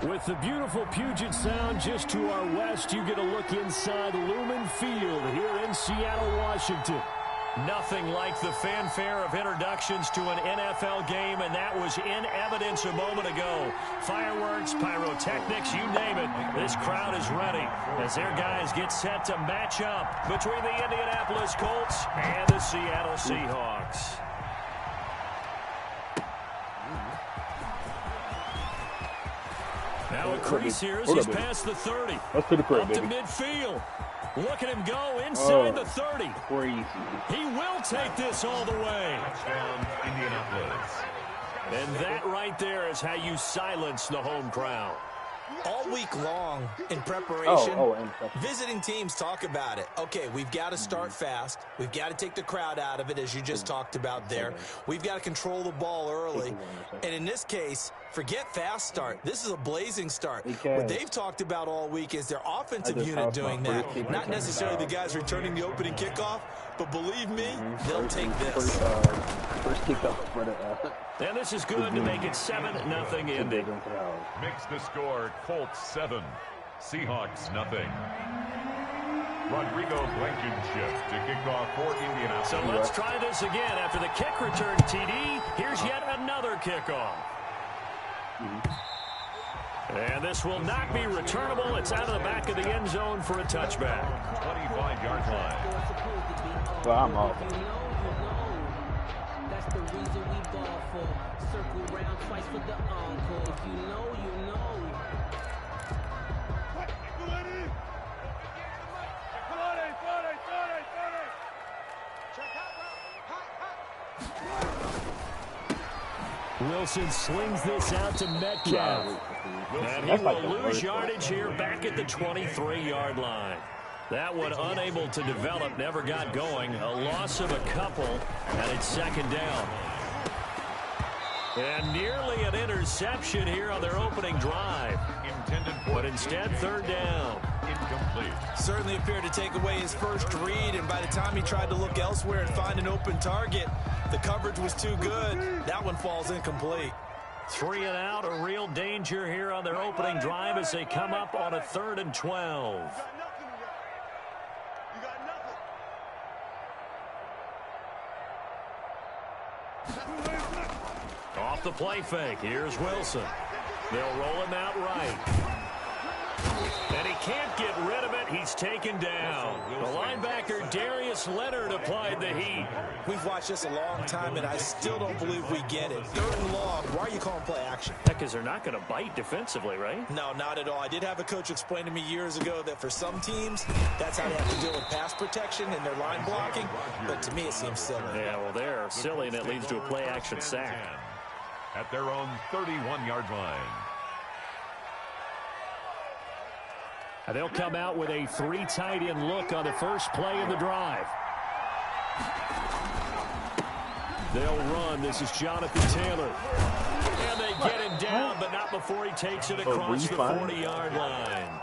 With the beautiful Puget Sound just to our west, you get a look inside Lumen Field here in Seattle, Washington. Nothing like the fanfare of introductions to an NFL game, and that was in evidence a moment ago. Fireworks, pyrotechnics, you name it. This crowd is ready as their guys get set to match up between the Indianapolis Colts and the Seattle Seahawks. Now a crease here as he's past the 30. Let's put it up to midfield. Look at him go inside the 30. Crazy. He will take this all the way. Indianapolis. And that right there is how you silence the home crowd. All week long in preparation, visiting teams talk about it. Okay, we've got to start fast. We've got to take the crowd out of it, as you just talked about there. We've got to control the ball early. And in this case, forget fast start. This is a blazing start. What they've talked about all week is their offensive unit doing that. Not necessarily the guys returning the opening kickoff, but believe me, they'll take this. First kickoff for the and this is good to make it 7-0 Indy. Makes the score Colts 7, Seahawks 0. Rodrigo Blankenship to kick off for Indianapolis. So let's try this again. After the kick return TD, here's yet another kickoff. And this will not be returnable. It's out of the back of the end zone for a touchback. 25-yard line. Well, I'm off. That's the reason we ball for. Circle round twice for the encore. If you know, you know. Wilson slings this out to Metcalf. And he will lose yardage here back at the 23-yard line. That one unable to develop, never got going. A loss of a couple, and it's second down. And nearly an interception here on their opening drive. But instead, third down. Incomplete. Certainly appeared to take away his first read, and by the time he tried to look elsewhere and find an open target, the coverage was too good. That one falls incomplete. 3 and out, a real danger here on their opening drive as they come up on a 3rd and 12. Off the play fake, here's Wilson. They'll roll him out right. And he can't get rid of it. He's taken down. The linebacker, Darius Leonard, applied the heat. We've watched this a long time, and I still don't believe we get it. 3rd and long. Why are you calling play action? Because they're not going to bite defensively, right? No, not at all. I did have a coach explain to me years ago that for some teams, that's how they have to deal with pass protection and their line blocking. But to me, it seems silly. Yeah, well, they're silly, and it leads to a play action sack. At their own 31-yard line. They'll come out with a 3 tight end look on the first play of the drive. They'll run. This is Jonathan Taylor. And they get him down, but not before he takes it across the 40-yard line.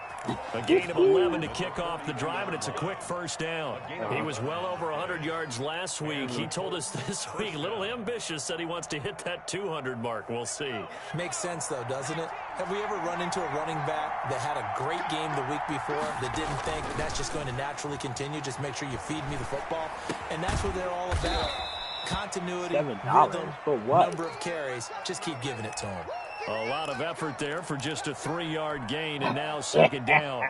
A gain of 11 to kick off the drive, and it's a quick first down. He was well over 100 yards last week. He told us this week, a little ambitious, said he wants to hit that 200 mark. We'll see. Makes sense, though, doesn't it? Have we ever run into a running back that had a great game the week before that didn't think that's just going to naturally continue? Just make sure you feed me the football. And that's what they're all about. Continuity, rhythm, number of carries. Just keep giving it to them. A lot of effort there for just a 3-yard gain, and now second down.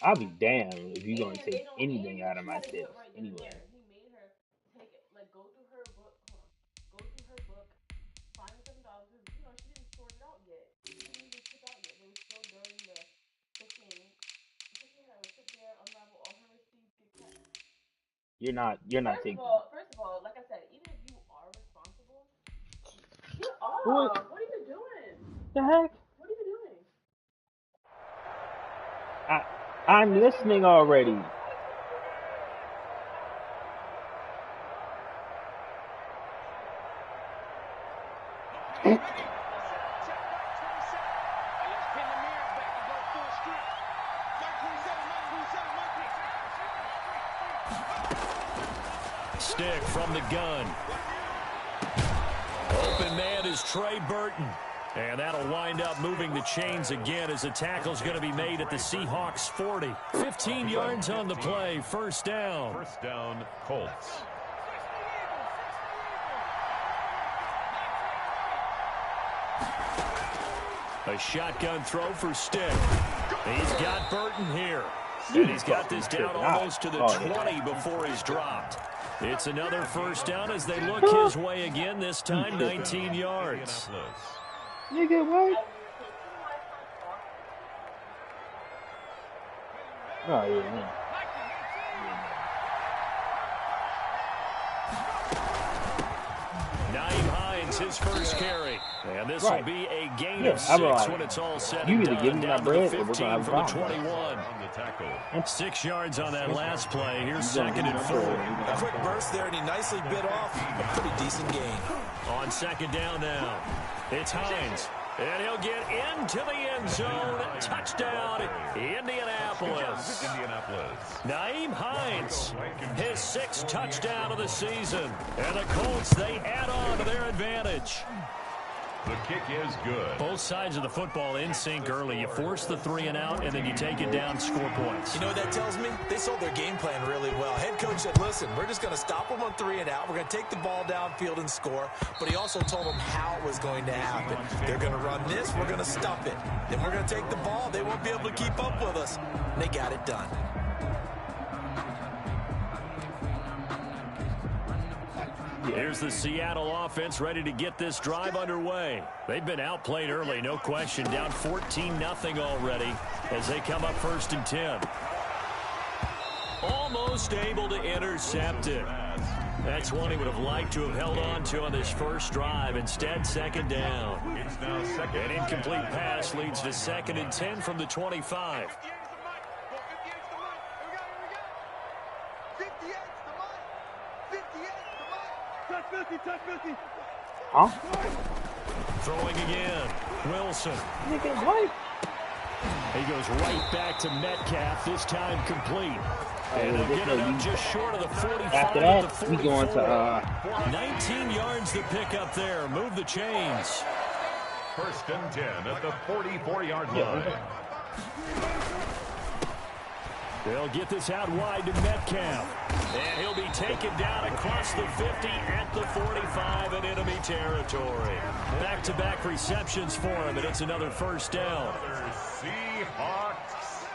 I'll be damned if you're going to take anything out of my tips anyway. You're not taking. First of all, like I said, even if you are responsible, get off. What are you doing? The heck? What are you doing? I'm listening already. Stick from the gun. Open man is Trey Burton. And that'll wind up moving the chains again as the tackle's going to be made at the Seahawks 40. 15 yards on the play. First down. First down, Colts. A shotgun throw for Stick. He's got Burton here. And he's got this down almost to the 20 before he's dropped. It's another first down as they look his way again, this time 19 yards. Nigga, what? Oh, yeah. Naeem Hines, his first carry. And this will be a gain of 6 when it's all said you and either done. give me my Down to bread the or we're 15 gonna have from a the problem. 21. 6 yards on that last play. Here's second and 4. A quick burst there, and he nicely bit off a pretty decent gain. On second down now, it's Hines. And he'll get into the end zone. Touchdown, Indianapolis. Naeem Hines, his 6th touchdown of the season. And the Colts, they add on to their advantage. The kick is good. Both sides of the football in sync early. You force the 3 and out, and then you take it down, score points. You know what that tells me? They sold their game plan really well. Head coach said, listen, we're just going to stop them on 3 and out. We're going to take the ball downfield and score. But he also told them how it was going to happen. They're going to run this. We're going to stop it. Then we're going to take the ball. They won't be able to keep up with us. And they got it done. Here's the Seattle offense ready to get this drive underway. They've been outplayed early, no question. Down 14-0 already as they come up 1st and 10. Almost able to intercept it. That's one he would have liked to have held on to on this first drive. Instead, second down. It's now second. An incomplete pass leads to 2nd and 10 from the 25. Huh? Throwing again. Wilson. Nigga, what? He goes right back to Metcalf, this time complete. And they'll get it up just short of the 45. After that, we going to 19 yards to pick up there. Move the chains. 1st and 10 at the 44-yard line. They'll get this out wide to Metcalf. And he'll be taken down across the 50 at the 45 in enemy territory. Back-to-back receptions for him, and it's another first down. Seahawks.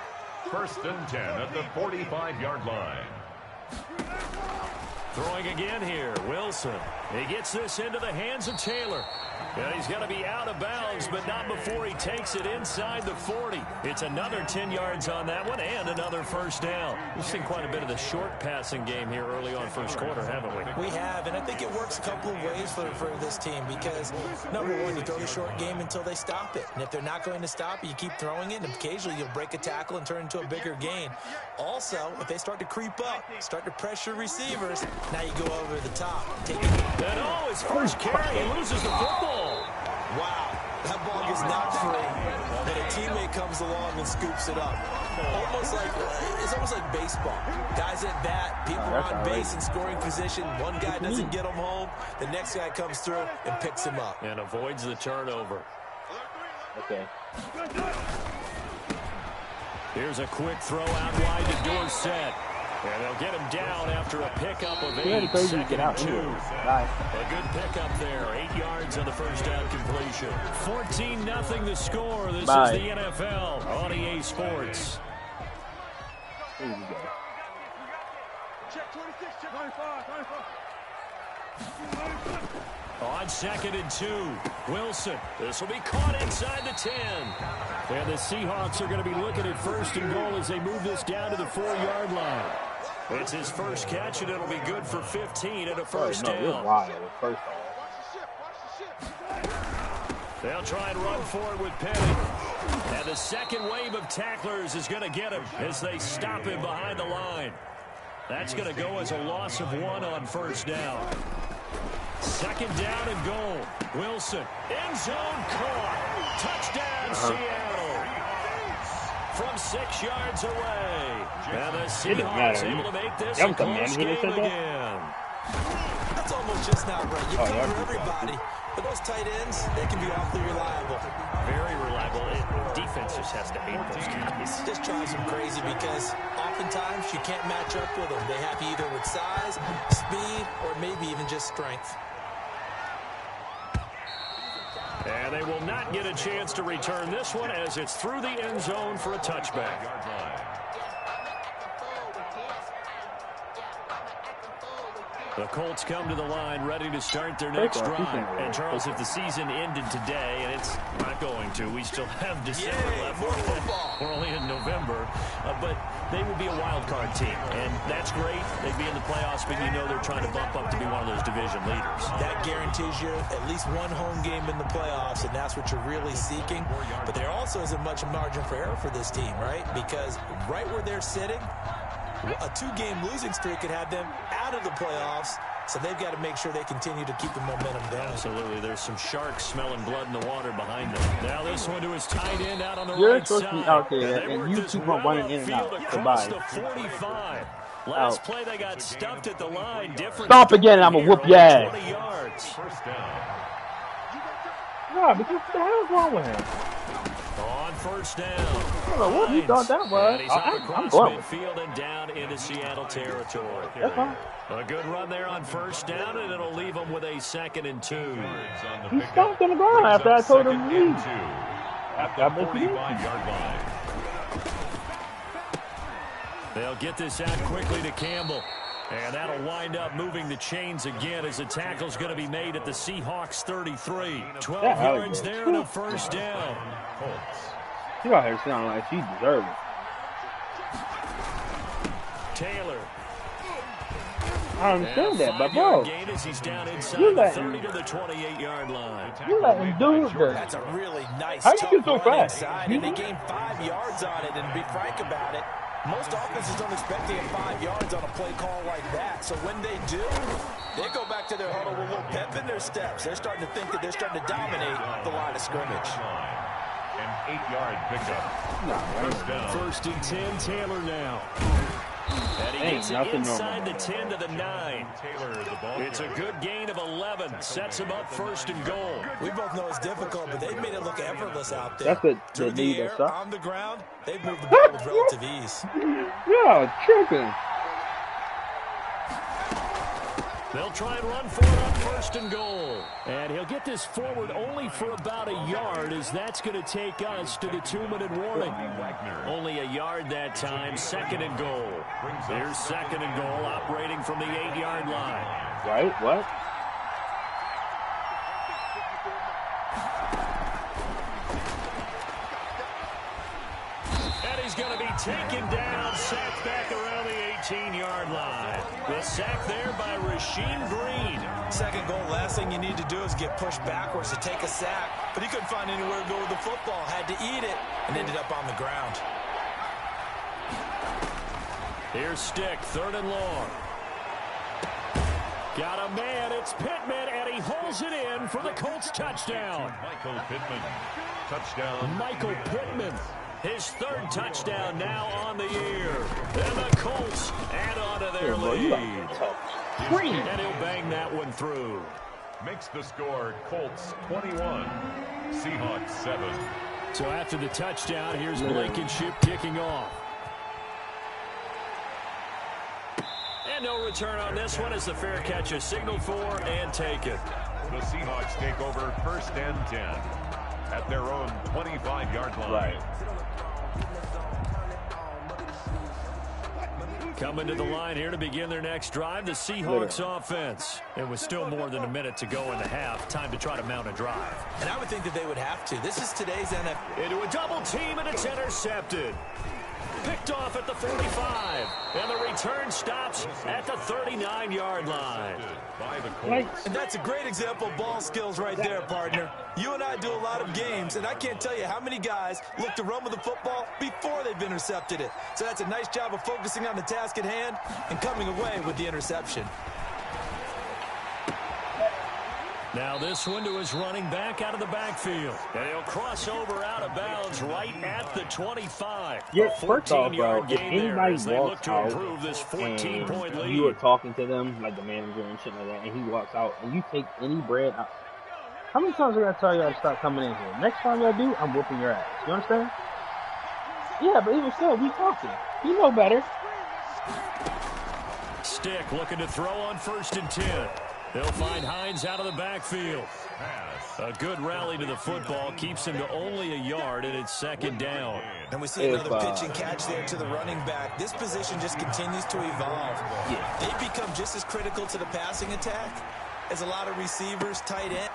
1st and 10 at the 45-yard line. Throwing again here, Wilson. He gets this into the hands of Taylor. And he's going to be out of bounds, but not before he takes it inside the 40. It's another 10 yards on that one and another first down. We've seen quite a bit of the short passing game here early on first quarter, haven't we? We have, and I think it works a couple of ways for this team because, number one, you throw the short game until they stop it. And if they're not going to stop it, you keep throwing it, and occasionally you'll break a tackle and turn into a bigger gain. Also, if they start to creep up, start to pressure receivers, now you go over the top. Take it. And his first carry, he loses the football. Wow, that ball is not free, but a teammate comes along and scoops it up. It's almost like baseball. Guys at bat, people are on base in scoring position. One guy doesn't get him home, the next guy comes through and picks him up. And avoids the turnover. Okay. Here's a quick throw out wide to Dorsett. And they'll get him down after a pickup of 8. 2nd and 2. A good pickup there. 8 yards on the first down completion. 14-0 the score. This is the NFL on EA Sports. Here we go. Check 26, check 25, 25. On 2nd and 2, Wilson. This will be caught inside the 10. And the Seahawks are going to be looking at 1st and goal as they move this down to the 4-yard line. It's his first catch, and it'll be good for 15 and a first down. You're wild. First down. They'll try and run for it with Penny. And the second wave of tacklers is going to get him as they stop him behind the line. That's going to go as a loss of 1 on first down. Second down and goal. Wilson, end zone caught. Touchdown, Seattle. From 6 yards away. And the Seahawks able to make this a close game again. That's almost just not right. You cover everybody. But those tight ends, they can be awfully reliable. Very reliable. Defense just has to hate those guys. Just drives them crazy because oftentimes you can't match up with them. They have either with size, speed, or maybe even just strength. And they will not get a chance to return this one as it's through the end zone for a touchback. The Colts come to the line ready to start their next drive. And, Charles, if the season ended today, and it's not going to, we still have December left. We're only in November. But they would be a wild card team. And that's great. They'd be in the playoffs, but you know they're trying to bump up to be one of those division leaders. That guarantees you at least one home game in the playoffs, and that's what you're really seeking. But there also isn't much margin for error for this team, right? Because right where they're sitting, a 2-game losing streak could have them out of the playoffs, so they've got to make sure they continue to keep the momentum going. Absolutely. There's some sharks smelling blood in the water behind them. Now this one to his tight end out on the right side. You're supposed to be out there, and you keep on running in and out. Across the 45. Last play they got stuffed at the line. Different. Stop again, and I'm going to whoop your ass. 20 yards. First down. No, because what the hell's wrong with him? On first down. I don't know what you thought that was. And he's up I'm across going with midfield and down into Seattle territory. That's fine. A good run there on first down, and it'll leave them with a 2nd and 2. He stomped on the ground after I told him to leave. At the 45-yard line. They'll get this out quickly to Campbell. And that'll wind up moving the chains again as the tackle's going to be made at the Seahawks 33. 12 yards there and a first down. You out here sounding like she deserves it. Taylor. I understand that, but bro, He's down inside you the let 30 to the 28-yard line. You let him do it. That's a really nice How you get so fast? Inside, and they gained 5 yards on it, and to be frank about it, most offenses don't expect to get 5 yards on a play call like that. So when they do, they go back to their huddle with a little pep in their steps. They're starting to think that they're starting to dominate the line of scrimmage. An 8-yard pickup. First down. 1st and 10, Taylor now. And he gets it inside the 10 to the 9. It's a good gain of 11. Sets him up 1st and goal. We both know it's difficult, but they've made it look effortless out there. That's what through they the need. air, on the ground, they've moved the ball with relative ease. Yeah, tripping. They'll try and run for it on 1st and goal. And he'll get this forward only for about a yard, as that's going to take us to the 2-minute warning. Only a yard that time. 2nd and goal. Here's 2nd and goal, operating from the 8-yard line. Right? What? And he's going to be taken down, sacked back around the 18-yard line. The sack there by Rasheem Green. 2nd goal, last thing you need to do is get pushed backwards to take a sack. But he couldn't find anywhere to go with the football. Had to eat it and ended up on the ground. Here's Stick, 3rd and long. Got a man, it's Pittman, and he holds it in for the Colts touchdown. Michael Pittman. Touchdown. Michael Pittman. His 3rd touchdown now on the year. And the Colts add on to their lead. And he'll bang that one through. Makes the score Colts 21, Seahawks 7. So after the touchdown, here's Blankenship kicking off. And no return on this one as the fair catch is signaled for and taken. The Seahawks take over 1st and 10 at their own 25-yard line. Right. Coming to the line here to begin their next drive, the Seahawks offense. It was still more than a minute to go in the half. Time to try to mount a drive. And I would think that they would have to. This is today's NFL. Into a double team, and it's intercepted. Picked off at the 45. And the return stops at the 39-yard line. And that's a great example of ball skills right there, partner. You and I do a lot of games, and I can't tell you how many guys look to run with the football before they've intercepted it. So that's a nice job of focusing on the task at hand and coming away with the interception. Now this one to his running back out of the backfield. And he'll cross over out of bounds right at the 25. Yeah, first off, bro, if anybody walks out this 14-point lead. You are talking to them, like the manager and shit like that, and he walks out, and you take any bread out. How many times I gotta tell y'all to stop coming in here? Next time y'all do, I'm whooping your ass. You understand? Yeah, but even still, we talking. You know better. Stick looking to throw on 1st and 10. They'll find Hines out of the backfield. A good rally to the football keeps him to only a yard, and it's 2nd down. And we see another pitch and catch there to the running back. This position just continues to evolve. Yeah. They become just as critical to the passing attack as a lot of receivers, tight end.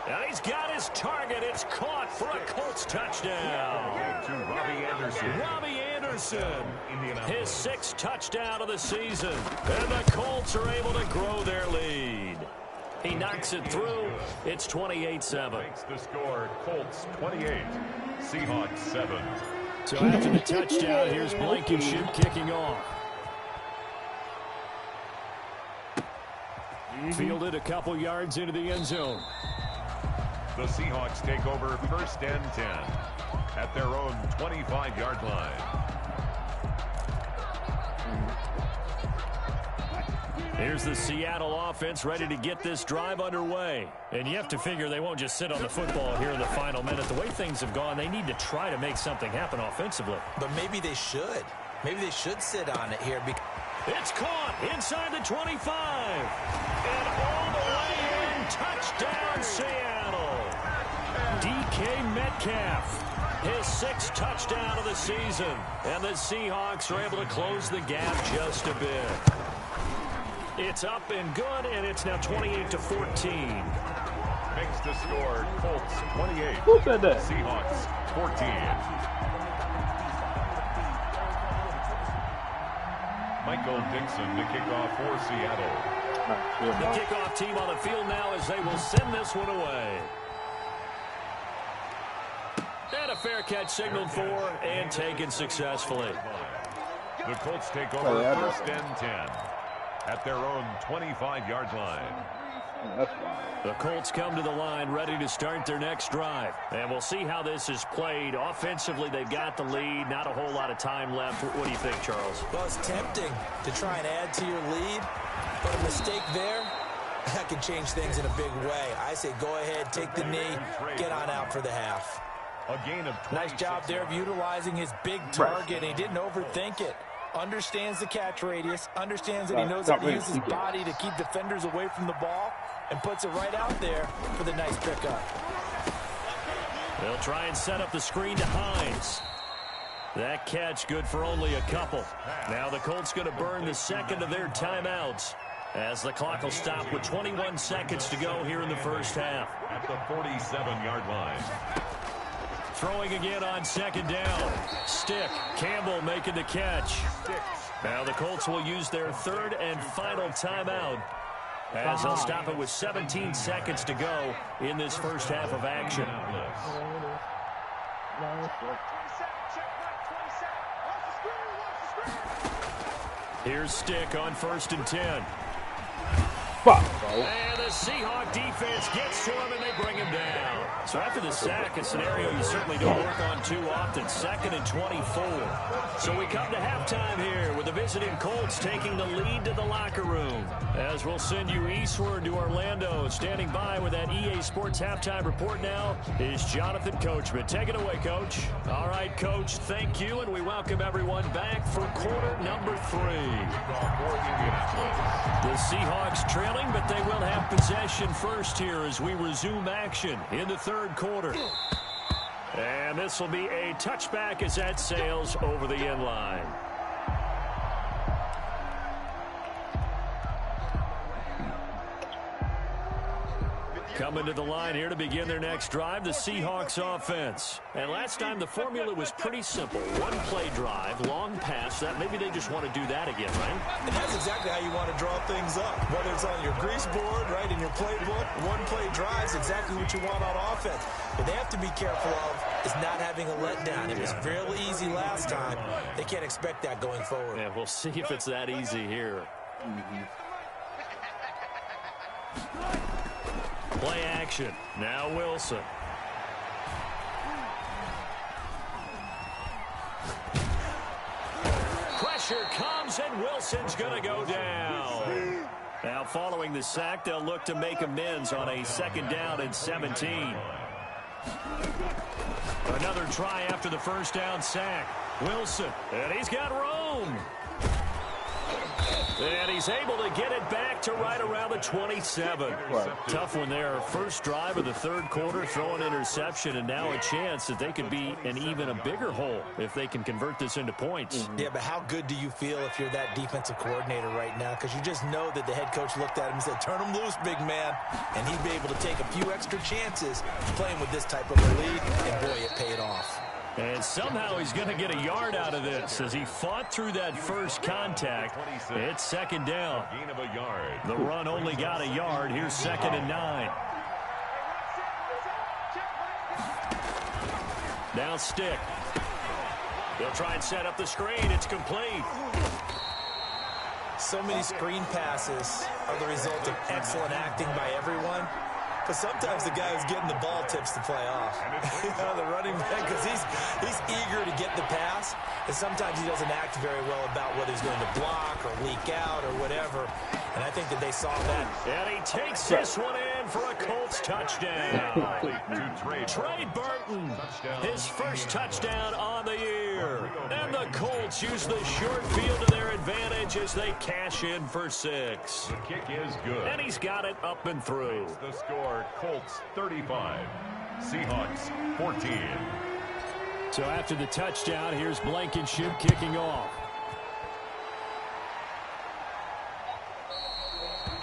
And he's got his target. It's caught for a Colts touchdown. To Robbie Anderson. Robbie Anderson, his 6th touchdown of the season. And the Colts are able to grow their lead. He knocks it through. It's 28-7. Makes the score. Colts 28, Seahawks 7. So after the touchdown, here's Blankenship kicking off. Fielded a couple yards into the end zone. The Seahawks take over 1st and 10 at their own 25-yard line. Here's the Seattle offense ready to get this drive underway. And you have to figure they won't just sit on the football here in the final minute. The way things have gone, they need to try to make something happen offensively. But maybe they should. Maybe they should sit on it here. It's caught inside the 25. And all the way in. Touchdown, Seattle. DK Metcalf, his 6th touchdown of the season. And the Seahawks are able to close the gap just a bit. It's up and good, and it's now 28-14. Makes the score. Colts 28. Who said that? Seahawks 14. Michael Dixon to kick off for Seattle. The kickoff team on the field now as they will send this one away. And a fair catch signaled for and taken successfully. The Colts take over 1st and 10 at their own 25-yard line. The Colts come to the line ready to start their next drive. And we'll see how this is played. Offensively, they've got the lead. Not a whole lot of time left. What do you think, Charles? Well, it's tempting to try and add to your lead. But a mistake there, that can change things in a big way. I say go ahead, take the knee, get on out for the half. A gain of 26. Nice job there of utilizing his big target. He didn't overthink it. Understands the catch radius, understands that he knows how to use his body to keep defenders away from the ball, and puts it right out there for the nice pickup. They'll try and set up the screen to Hines. That catch good for only a couple. Now the Colts going to burn the 2nd of their timeouts as the clock will stop with 21 seconds to go here in the first half. At the 47-yard line. Throwing again on 2nd down. Stick. Campbell making the catch. Now the Colts will use their 3rd and final timeout as they'll stop it with 17 seconds to go in this first half of action. Here's Stick on 1st and 10. And the Seahawk defense gets to him, and they bring him down. So after the sack, a scenario you certainly don't work on too often. 2nd and 24. So we come to halftime here with the visiting Colts taking the lead to the locker room. As we'll send you eastward to Orlando. Standing by with that EA Sports halftime report now is Jonathan Coachman. Take it away, Coach. All right, Coach, thank you, and we welcome everyone back for quarter number 3. The Seahawks trailing, but they will have possession first here as we resume action in the 3rd quarter. And this will be a touchback as that sails over the end line. Coming to the line here to begin their next drive, the Seahawks offense. And last time the formula was pretty simple. One play drive, long pass. That maybe they just want to do that again, right? And that's exactly how you want to draw things up. Whether it's on your grease board, right, in your playbook, one play drive is exactly what you want on offense. What they have to be careful of is not having a letdown. It was fairly easy last time. They can't expect that going forward. Yeah, we'll see if it's that easy here. Play action. Now Wilson. Pressure comes, and Wilson's going to go down. Now, following the sack, they'll look to make amends on a 2nd down and 17. Another try after the 1st down sack. Wilson, and he's got room. And he's able to get it back to right around the 27. Tough one there. First drive of the 3rd quarter, throw an interception, and now a chance that they could be in even a bigger hole if they can convert this into points. Yeah, but how good do you feel if you're that defensive coordinator right now? Because you just know that the head coach looked at him and said, turn him loose, big man. And he'd be able to take a few extra chances playing with this type of a lead, and boy, it paid off. And somehow he's going to get a yard out of this as he fought through that first contact. It's 2nd down. The run only got a yard. Here's 2nd and 9. Now Stick. They'll try and set up the screen. It's complete. So many screen passes are the result of excellent acting by everyone. But sometimes the guy who's getting the ball tips the play off. The running back, because he's eager to get the pass, and sometimes he doesn't act very well about whether he's going to block or leak out or whatever. And I think that they saw that. And he takes this one in for a Colts touchdown. Trey Burton, his first touchdown on the year. And the Colts use the short field to their advantage as they cash in for 6. The kick is good. And he's got it up and through. The score, Colts 35, Seahawks 14. So after the touchdown, here's Blankenship kicking off.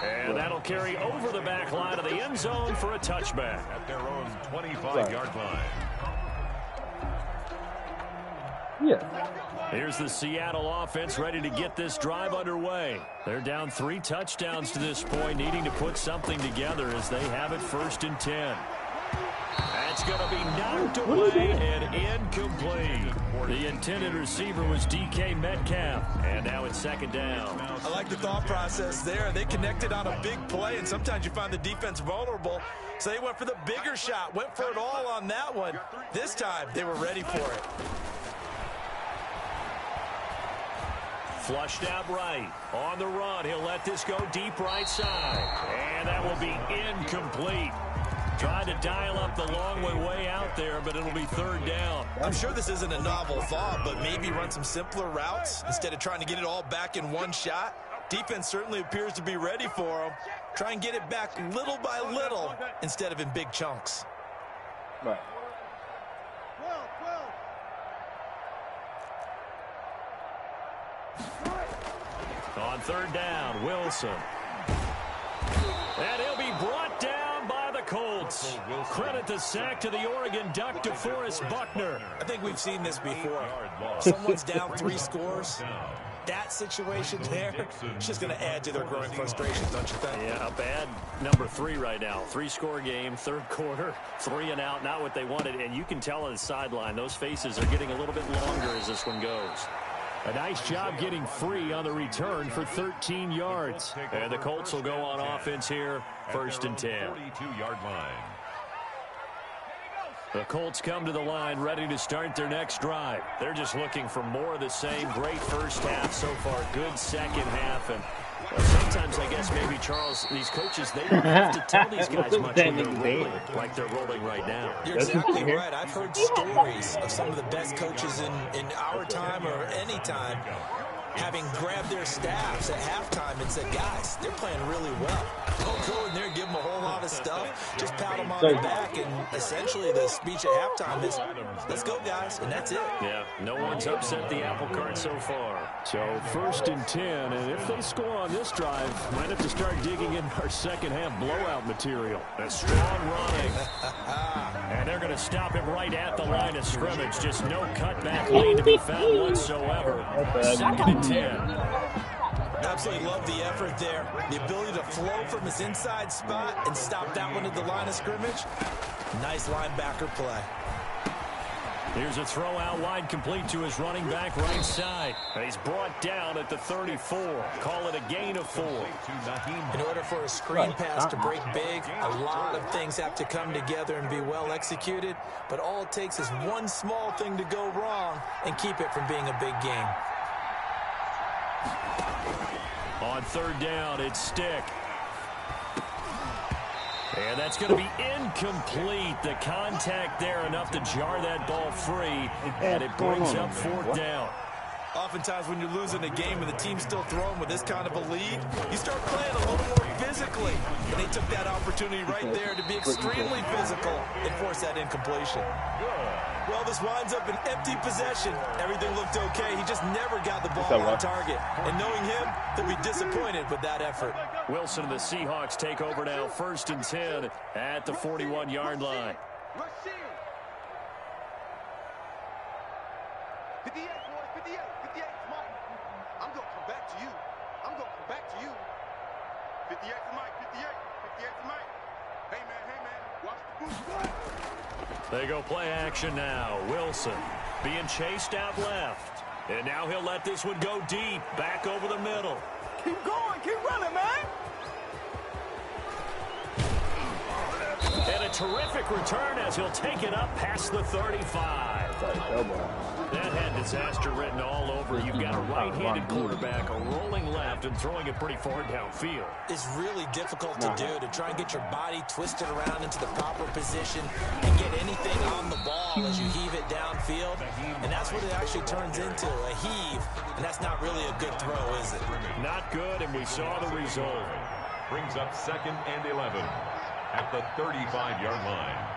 And that'll carry over the back line of the end zone for a touchback. At their own 25-yard line. Yeah. Here's the Seattle offense ready to get this drive underway. They're down 3 touchdowns to this point, needing to put something together as they have it 1st and 10. That's going to be knocked away and incomplete. The intended receiver was DK Metcalf, and now it's 2nd down. I like the thought process there. They connected on a big play, and sometimes you find the defense vulnerable. So they went for the bigger shot, went for it all on that one. This time, they were ready for it. Flushed out right. On the run, he'll let this go deep right side. And that will be incomplete. Tried to dial up the long way out there, but it'll be 3rd down. I'm sure this isn't a novel thought, but maybe run some simpler routes instead of trying to get it all back in one shot. Defense certainly appears to be ready for them. Try and get it back little by little instead of in big chunks. Right. On 3rd down, Wilson. And he'll be brought down by the Colts. Credit the sack to the Oregon Duck, DeForest Buckner. I think we've seen this before. Someone's down 3 scores. That situation there, it's just going to add to their growing frustrations, don't you think? Yeah, a bad number 3 right now. 3-score game, 3rd quarter, 3 and out, not what they wanted. And you can tell on the sideline, those faces are getting a little bit longer as this one goes. A nice job getting free on the return for 13 yards. And the Colts will go on offense here, 1st and 10. 42-yard line. The Colts come to the line ready to start their next drive. They're just looking for more of the same. Great first half so far. Good second half. And sometimes, I guess, maybe, Charles, these coaches, they don't have to tell these guys much when they're rolling like they're rolling right now. You're exactly right. I've heard stories of some of the best coaches in our time or any time having grabbed their staffs at halftime and said, guys, they're playing really well. Don't go in there and give them a whole lot of stuff. Just pat them on the back, and essentially the speech at halftime is, let's go, guys, and that's it. Yeah, no one's upset the apple cart so far. So 1st and 10, and if they score on this drive, might have to start digging in our second half blowout material. A strong running. And they're going to stop him right at the line of scrimmage. Just no cutback lane to be found whatsoever. 2nd and 10. Absolutely love the effort there. The ability to flow from his inside spot and stop that one at the line of scrimmage. Nice linebacker play. Here's a throw out wide, complete to his running back right side. He's brought down at the 34. Call it a gain of 4. In order for a screen pass to break big, a lot of things have to come together and be well executed. But all it takes is one small thing to go wrong and keep it from being a big game. On 3rd down, it's Stick. And that's going to be incomplete. The contact there enough to jar that ball free, and it brings up 4th down. Oftentimes when you're losing a game and the team's still throwing with this kind of a lead, you start playing a little more physically. And they took that opportunity right there to be extremely physical and force that incompletion. Well, this winds up an empty possession. Everything looked okay. He just never got the ball on target. And knowing him, they'll be disappointed with that effort. Wilson and the Seahawks take over now, 1st and 10 at the 41-yard line. 58, boys, 58, 58, Mike. I'm going to come back to you. I'm going to come back to you. 58 to Mike, 58, 58 to Mike. Hey, man, watch the boost. They go play action now. Wilson being chased out left. And now he'll let this one go deep, back over the middle. Keep going, keep running, man. And a terrific return as he'll take it up past the 35. That had disaster written all over. You've got a right-handed quarterback, a rolling left, and throwing it pretty far downfield. It's really difficult to do, to try and get your body twisted around into the proper position and get anything on the ball as you heave it downfield. And that's what it actually turns into, a heave. And that's not really a good throw, is it? Not good, and we saw the result. Brings up 2nd and 11 at the 35-yard line.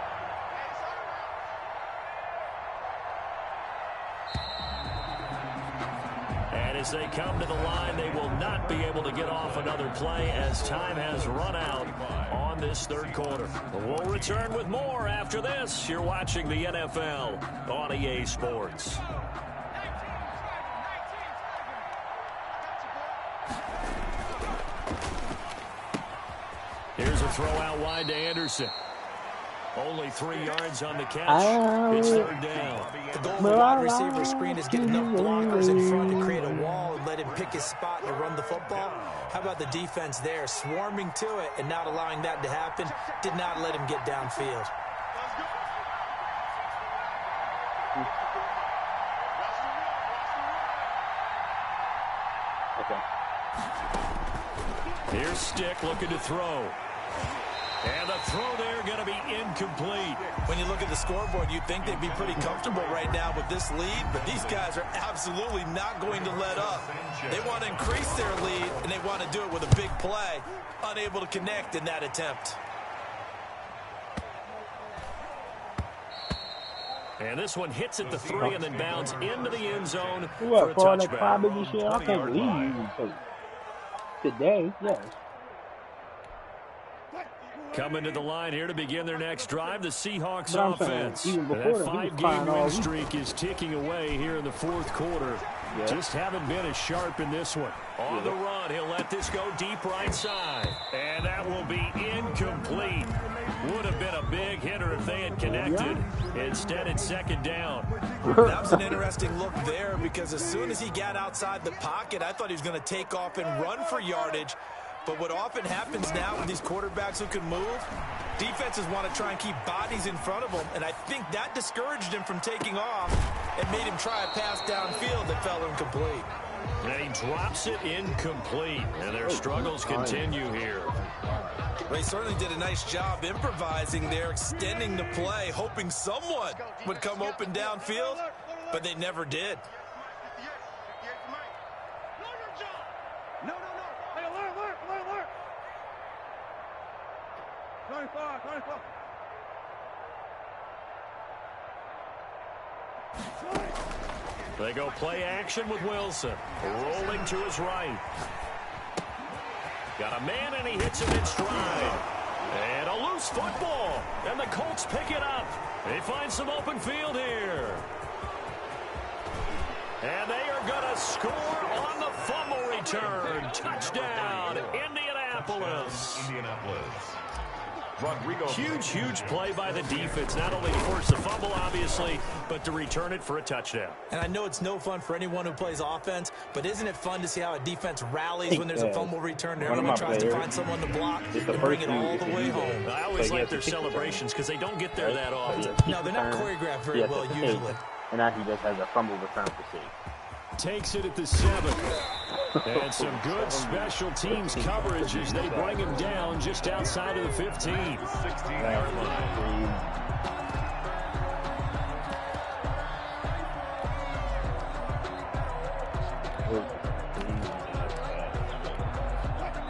And as they come to the line, they will not be able to get off another play as time has run out on this 3rd quarter. We'll return with more after this. You're watching the NFL on EA Sports. Here's a throw out wide to Anderson. Only 3 yards on the catch. It's 3rd down. The goal of the wide receiver screen is get enough blockers in front to create a wall and let him pick his spot to run the football. How about the defense there, swarming to it and not allowing that to happen? Did not let him get downfield. Okay. Here's Stick looking to throw. And the throw there going to be incomplete. When you look at the scoreboard, you'd think they'd be pretty comfortable right now with this lead, but these guys are absolutely not going to let up. They want to increase their lead, and they want to do it with a big play. Unable to connect in that attempt. And this one hits at the 3 and then bounds into the end zone for a touchback. I can't believe you today, yes. Coming to the line here to begin their next drive, the Seahawks offense. That 5-game win streak is ticking away here in the 4th quarter. Yeah. Just haven't been as sharp in this one. On the run, he'll let this go deep right side. And that will be incomplete. Would have been a big hitter if they had connected. Instead, it's 2nd down. That was an interesting look there because as soon as he got outside the pocket, I thought he was going to take off and run for yardage. But what often happens now with these quarterbacks who can move, defenses want to try and keep bodies in front of them, and I think that discouraged him from taking off and made him try a pass downfield that fell incomplete. And he drops it incomplete, and their struggles continue here. They certainly did a nice job improvising there, extending the play, hoping someone would come open downfield, but they never did. They go play action with Wilson. Rolling to his right. Got a man, and he hits him in stride. And a loose football. And the Colts pick it up. They find some open field here. And they are going to score on the fumble return. Touchdown, Indianapolis. Rodrigo. Huge play by the defense, not only to force the fumble, obviously, but to return it for a touchdown. And I know it's no fun for anyone who plays offense, but isn't it fun to see how a defense rallies when there's a fumble return and everyone tries to find someone to block and bring it all the way home? I always like their celebrations because they don't get there that often. No, they're not choreographed very well usually. And now he just has a fumble return for six. Takes it at the 7. And some good special teams coverage as they bring him down just outside of the 15. 16-yard line.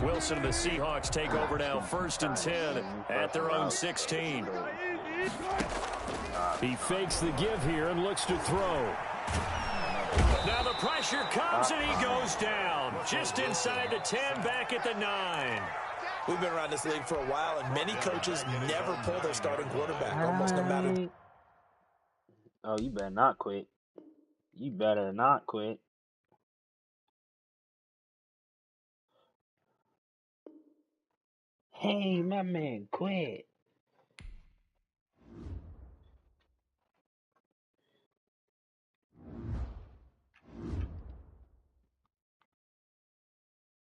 Wilson and the Seahawks take over now, 1st and 10 at their own 16. He fakes the give here and looks to throw. Now the pressure comes and he goes down. Just inside the 10, back at the 9. We've been around this league for a while, and many coaches never pull their starting quarterback, almost no matter. Oh, you better not quit. You better not quit. Hey, my man, quit.